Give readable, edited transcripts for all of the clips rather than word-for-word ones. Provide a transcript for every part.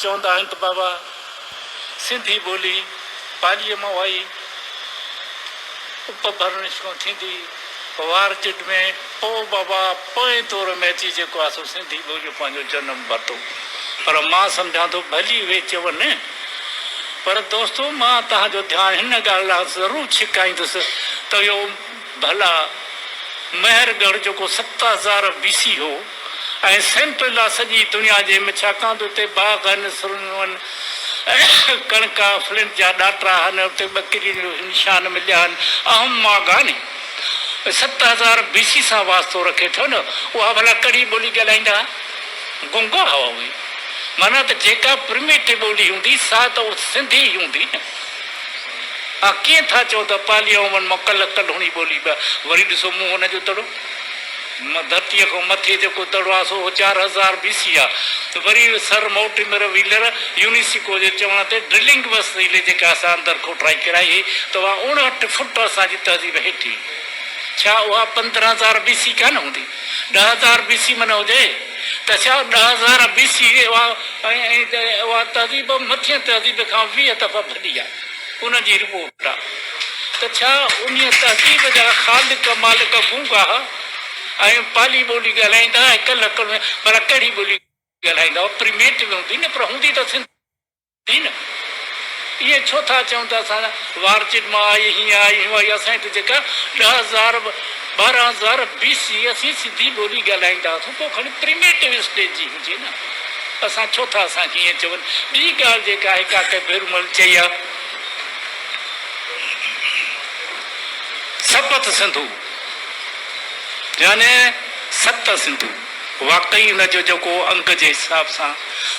चवंदा आहिनि त बाबा सिंधी ॿोली पालीअ मां आई उपभरणिश खां थींदी वार चिट में पोइ बाबा पोइ तौर में अची जेको आहे सो सिंधी ॿोलियूं पंहिंजो जनम वरितो पर मां सम्झां थो भली उहे चवनि पर दोस्तो मां तव्हांजो ध्यानु हिन ॻाल्हि लाइ ज़रूरु छिकाईंदुसि त इहो भला मेहरगढ़ जेको 7000 BC हो ऐं सेंट्रल आहे सॼी दुनिया जे में छाकाणि त उते बाग आहिनि सुरंगियूं आहिनि कणका फ्लिंट जा ॾातरा आहिनि उते ॿकरियुनि जो निशान मिलिया आहिनि अहम माग आहे नी 7000 BC सां वास्तो रखे थो न उहा भला कड़ी ॿोली ॻाल्हाईंदा गुंगा हुआ उहे माना त जेका प्रिमेटिव ॿोली हूंदी सा त सिंधी ई हूंदी न हा कीअं था चओ त पाली ऐं कल हुणी ॿोली वरी ॾिसो मूं हुनजो तड़ो धरतीअ खां मथे जेको तड़ो आहे सो 4000 BC आहे वरी सर मोटिमर व्हीलर यूनिसिको जे चवण ते ड्रिलिंग वसीले जेका असां अंदरि खोटाई कराई त उहा 59 फुट असांजी तहज़ीब हेठी छा उहा 15000 BC कान हूंदी 10000 BC मन हुजे त छा 10000 BC उहा तहज़ीब मथे तहज़ीब खां 20 दफ़ा वॾी आहे उनजी रिपोर्ट आहे त छा उन तहज़ीब जा ख़ालिक मालिक गूंगा ऐं पाली ॿोली ॻाल्हाईंदा ऐं कल पर कहिड़ी ॿोली ॻाल्हाईंदा प्रिमेटिव हूंदी न पर हूंदी त सिंधी न इहे छो था चऊं त असां वारचिट मां आई हीअं आई हूअं आई असां हिते जेका 10000 12000 BC असीं सिंधी ॿोली ॻाल्हाईंदा हुआसीं पोइ खणी प्रिमेटिव स्टेज जी हुजे न असां छो था असांखे ईअं चवनि ॿी ॻाल्हि जेका आहे काके बेरूमल चई आहे सपत सिंधू यानी 7 सिंधू वाकई हुनजो जेको अंक जे हिसाब सां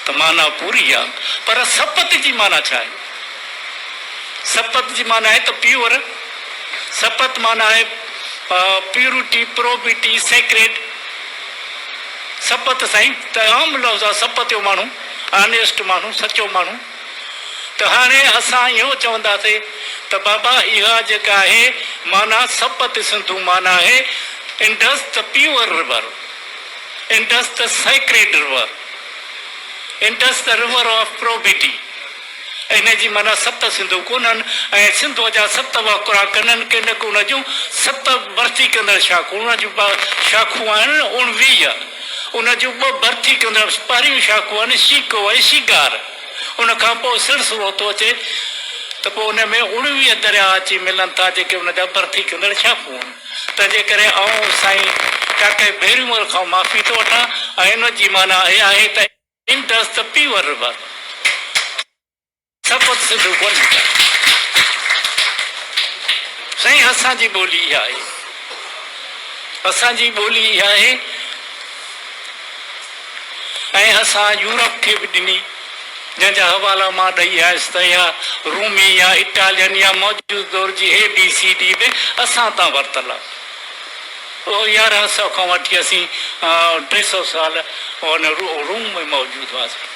त माना पूरी आहे पर सपत जी माना छा आहे सपत जी माना आहे त प्योर सपत माना आहे प्योरिटी प्रोबिटी सेक्रेट सपत साईं त आम लफ़्ज़ आहे सपत जो माण्हू ऑनेस्ट माण्हू सचो माण्हू त हाणे असां इहो चवंदासीं त बाबा इहा जेका आहे माना सपत सिंधू माना आहे Indus the pure river Indus the sacred river Indus the river of probity इन जी माना 7 सिंधू कोन्हनि ऐं सिंधू जा 7 वाकुरा कननि के न को उन जूं 7 भर्ती कंदड़ शाखूं उन जूं शाखूं आहिनि 19 उन जूं 2 भर्ती कंदड़ पहिरियूं शाखूं आहिनि शीको ऐं शिगार उन खां पोइ सिलसिलो थो अचे त पोइ उन में 19 दरिया अची मिलनि था जेके उन जा भर्ती कंदड़ शाखूं आहिनि तंहिंजे करे आऊं साईं काके बेरूमल खां माफ़ी थो वठां ऐं हिन जी माना इहा आहे त इंडस द प्योर रिवर सपत सिंधू कोन्हे साईं असांजी ॿोली इहा आहे असांजी ॿोली इहा आहे ऐं असां यूरोप खे बि ॾिनी जंहिंजा हवाला मां ॾेई आयुसि त या रूमी या इटालियन या मौजूदु दौर जी ABCD बि असां तां वरितल आहे उहो 1100 खां वठी असीं 200 साल हुन रूम में मौजूदु हुआसीं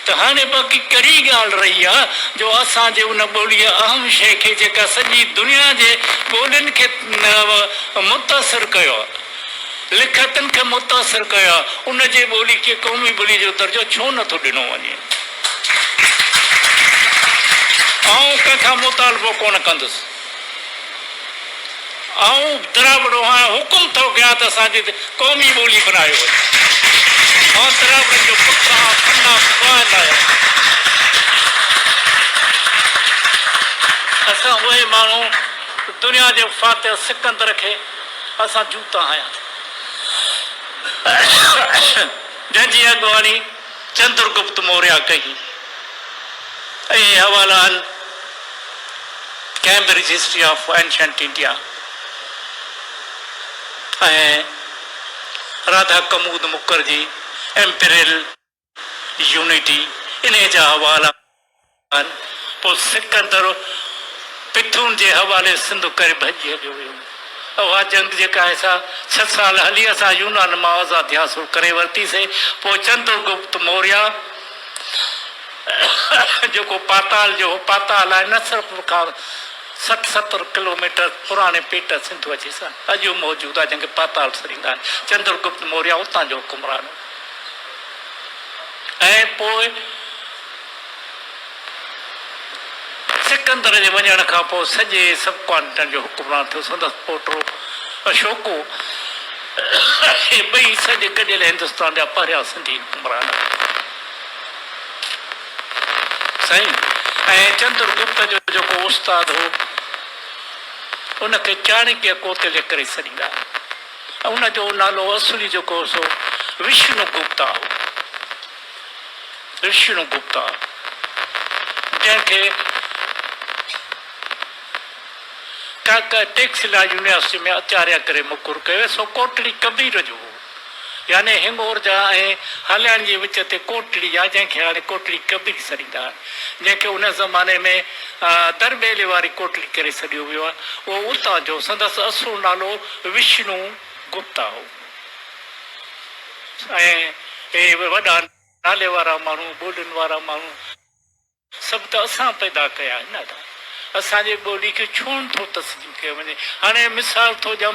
त हाणे बाक़ी कहिड़ी ॻाल्हि रही आहे जो असांजे उन ॿोलीअ अहम शइ खे जेका सॼी दुनिया जे ॿोलियुनि खे मुतासिर कयो आहे लिखतनि खे मुतासिर कयो आहे उनजे ॿोली खे क़ौमी ॿोली जो दर्जो छो नथो ॾिनो वञे आऊं कंहिंखां मुतालबो कोन कंदुसि आऊं द्राविड़ो हाणे हुकुम थो कयां त असांजी क़ौमी ॿोली बनायो वञे ऐं द्राविड़नि जो पुटु खन्ना ॿाहिरि आहियां असां उहे माण्हू दुनिया जे फातिह सिकंदर खे असां जूता आहियां जंहिंजी अॻुवाणी चंद्रगुप्त मौर्य कई ऐं हवाला आहिनि Cambridge history of ancient India ऐं Radha कमूद Mukherjee empirical unity in जा हवाला आहिनि पोइ सिकंदर पिथुन जे हवाले सिंध करे भॼी हलियो वियो उहा जंग जेका आहे सा 6 साल हली असां यूनान मां आज़ादी हासिल करे वरितीसीं पोइ चंद्रगुप्त मौर्य जेको पाताल जो पाताल आहे नसरपुर खां 60-70 किलोमीटर पुराणे पेट सिंधु अचे सा अॼु मौजूदु आहे जंहिंखे पाताल सरींदा आहिनि चंद्रगुप्त मौर्य उतां जो हुकुमरान ऐं पोइ सिकंदर जे वञण खां पोइ सॼे सब क्वांटन जो हुकुमरान थियो संदसि पोटो अशोको हे ॿई सॼे गॾियल हिंदुस्तान जा पहिरियां सिंधी हुकुमरान साईं। ऐं चंद्रगुप्त जो जेको उस्ताद हो उनखे चाणक्य कौटिल्य करे छॾींदा। उनजो नालो असली जेको हो सो विष्णुगुप्ता हो। विष्णुगुप्ता जंहिंखे टेक्सला यूनिवर्सिटी में आचार्य करे मुक़ररु कयो सो कोटड़ी कबीर जो हो। यानी हिंगोर जा ऐं हलियाण जे विच ते कोटड़ी आहे जंहिंखे हाणे कोटड़ी कबीर छॾींदा जंहिंखे उन ज़माने में दरबेले वारी कोटड़ी करे छॾियो वियो आहे। उहो उतां जो संदसि असुल नालो विष्णु गुप्ता हो। ऐं हे वॾा नाले वारा माण्हू ॿोलियुनि वारा माण्हू सभु त असां पैदा कया आहिनि। असांजे ॿोली खे छो नथो तस्लीम कयो वञे। हाणे मिसाल थो ॾियां